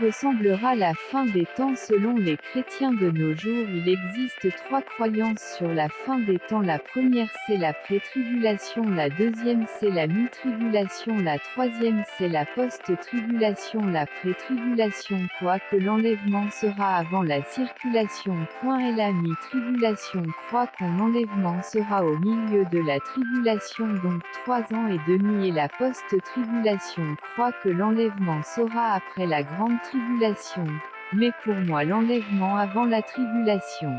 ressemblera la fin des temps selon les chrétiens de nos jours? Il existe trois croyances sur la fin des temps. La première c'est la pré-tribulation, la deuxième c'est la mi-tribulation, la troisième c'est la post-tribulation. La pré-tribulation croit que l'enlèvement sera avant la circulation. Et la mi-tribulation croit qu'on l'enlèvement sera au milieu de la tribulation, donc 3 ans et demi. Et la post-tribulation croit que l'enlèvement sera après la grande tribulation. Mais pour moi l'enlèvement avant la tribulation.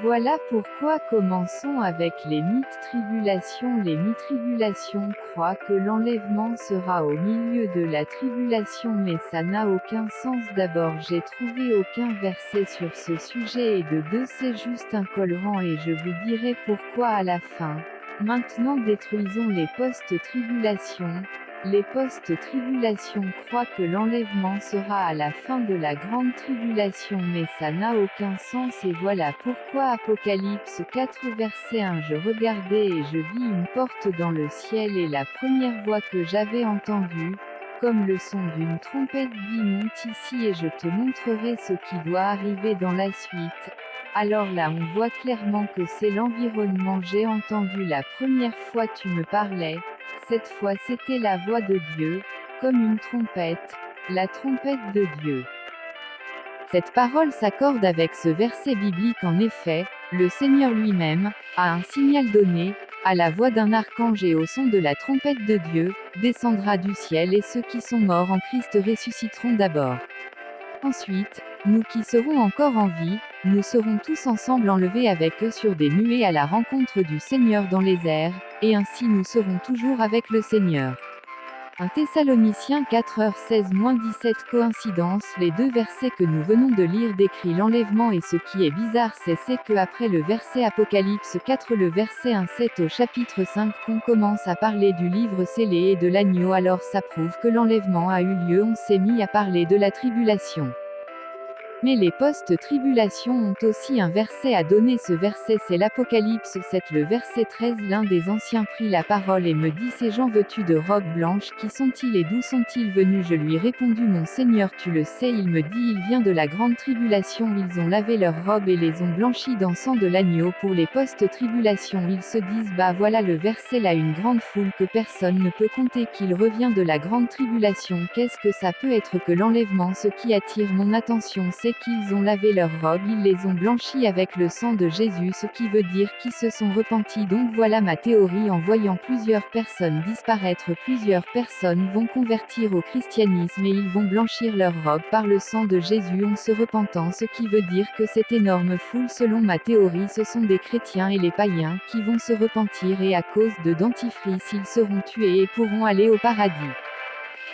Voilà pourquoi commençons avec les mi-tribulations. Les mi-tribulations croient que l'enlèvement sera au milieu de la tribulation, mais ça n'a aucun sens. D'abord j'ai trouvé aucun verset sur ce sujet, et de deux c'est juste incohérent, et je vous dirai pourquoi à la fin. Maintenant détruisons les post-tribulations. Les post-tribulations croient que l'enlèvement sera à la fin de la grande tribulation, mais ça n'a aucun sens, et voilà pourquoi Apocalypse 4 verset 1. Je regardais et je vis une porte dans le ciel, et la première voix que j'avais entendue, comme le son d'une trompette, dit: monte ici et je te montrerai ce qui doit arriver dans la suite. Alors là on voit clairement que c'est l'environnement. J'ai entendu la première fois tu me parlais. Cette fois c'était la voix de Dieu, comme une trompette, la trompette de Dieu. Cette parole s'accorde avec ce verset biblique. En effet, le Seigneur lui-même a un signal donné, à la voix d'un archange et au son de la trompette de Dieu, descendra du ciel, et ceux qui sont morts en Christ ressusciteront d'abord. Ensuite, nous qui serons encore en vie, nous serons tous ensemble enlevés avec eux sur des nuées à la rencontre du Seigneur dans les airs, et ainsi nous serons toujours avec le Seigneur. 1 Thessaloniciens 4h16-17. Coïncidence? Les deux versets que nous venons de lire décrivent l'enlèvement, et ce qui est bizarre c'est que après le verset Apocalypse 4, le verset 1-7 au chapitre 5, qu'on commence à parler du livre scellé et de l'agneau. Alors ça prouve que l'enlèvement a eu lieu. On s'est mis à parler de la tribulation. Mais les post-tribulations ont aussi un verset à donner. Ce verset c'est l'Apocalypse 7, le verset 13. L'un des anciens prit la parole et me dit: ces gens vêtus de robes blanches, qui sont-ils et d'où sont-ils venus? Je lui répondis: mon Seigneur, tu le sais. Il me dit: il vient de la grande tribulation. Ils ont lavé leurs robes et les ont blanchies dans sang de l'agneau. Pour les post-tribulations, ils se disent: bah voilà le verset là, une grande foule que personne ne peut compter, qu'il revient de la grande tribulation. Qu'est-ce que ça peut être que l'enlèvement? Ce qui attire mon attention c'est qu'ils ont lavé leurs robes, ils les ont blanchies avec le sang de Jésus, ce qui veut dire qu'ils se sont repentis. Donc voilà ma théorie. En voyant plusieurs personnes disparaître, plusieurs personnes vont convertir au christianisme et ils vont blanchir leurs robes par le sang de Jésus en se repentant, ce qui veut dire que cette énorme foule, selon ma théorie, ce sont des chrétiens et les païens qui vont se repentir, et à cause de dentifrice ils seront tués et pourront aller au paradis.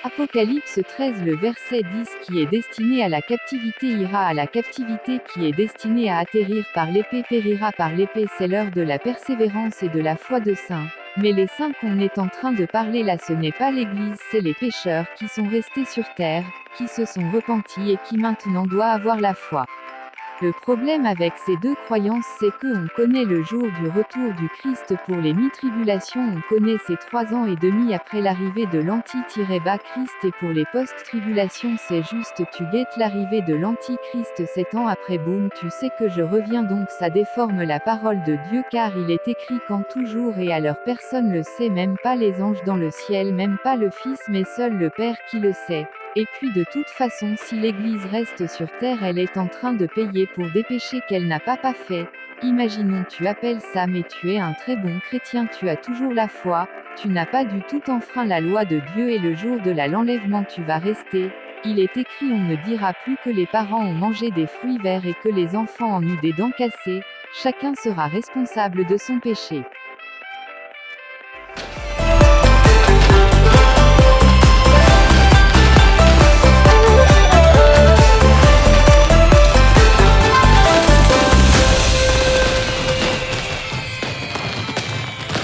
Apocalypse 13, le verset 10. Qui est destiné à la captivité ira à la captivité, qui est destiné à atterrir par l'épée périra par l'épée. C'est l'heure de la persévérance et de la foi de saints. Mais les saints qu'on est en train de parler là, ce n'est pas l'Église, c'est les pécheurs qui sont restés sur terre, qui se sont repentis et qui maintenant doivent avoir la foi. Le problème avec ces deux croyances c'est que on connaît le jour du retour du Christ. Pour les mi-tribulations on connaît ces 3 ans et demi après l'arrivée de l'Anti-Christ, et pour les post-tribulations c'est juste tu guettes l'arrivée de l'Antichrist 7 ans après, boum, tu sais que je reviens. Donc ça déforme la parole de Dieu, car il est écrit quand toujours et à l'heure. Personne le sait, même pas les anges dans le ciel, même pas le Fils, mais seul le Père qui le sait. Et puis de toute façon, si l'Église reste sur terre, elle est en train de payer pour des péchés qu'elle n'a pas fait. Imaginons tu appelles ça, mais tu es un très bon chrétien, tu as toujours la foi, tu n'as pas du tout enfreint la loi de Dieu, et le jour de l'enlèvement tu vas rester. Il est écrit: on ne dira plus que les parents ont mangé des fruits verts et que les enfants ont eu des dents cassées. Chacun sera responsable de son péché.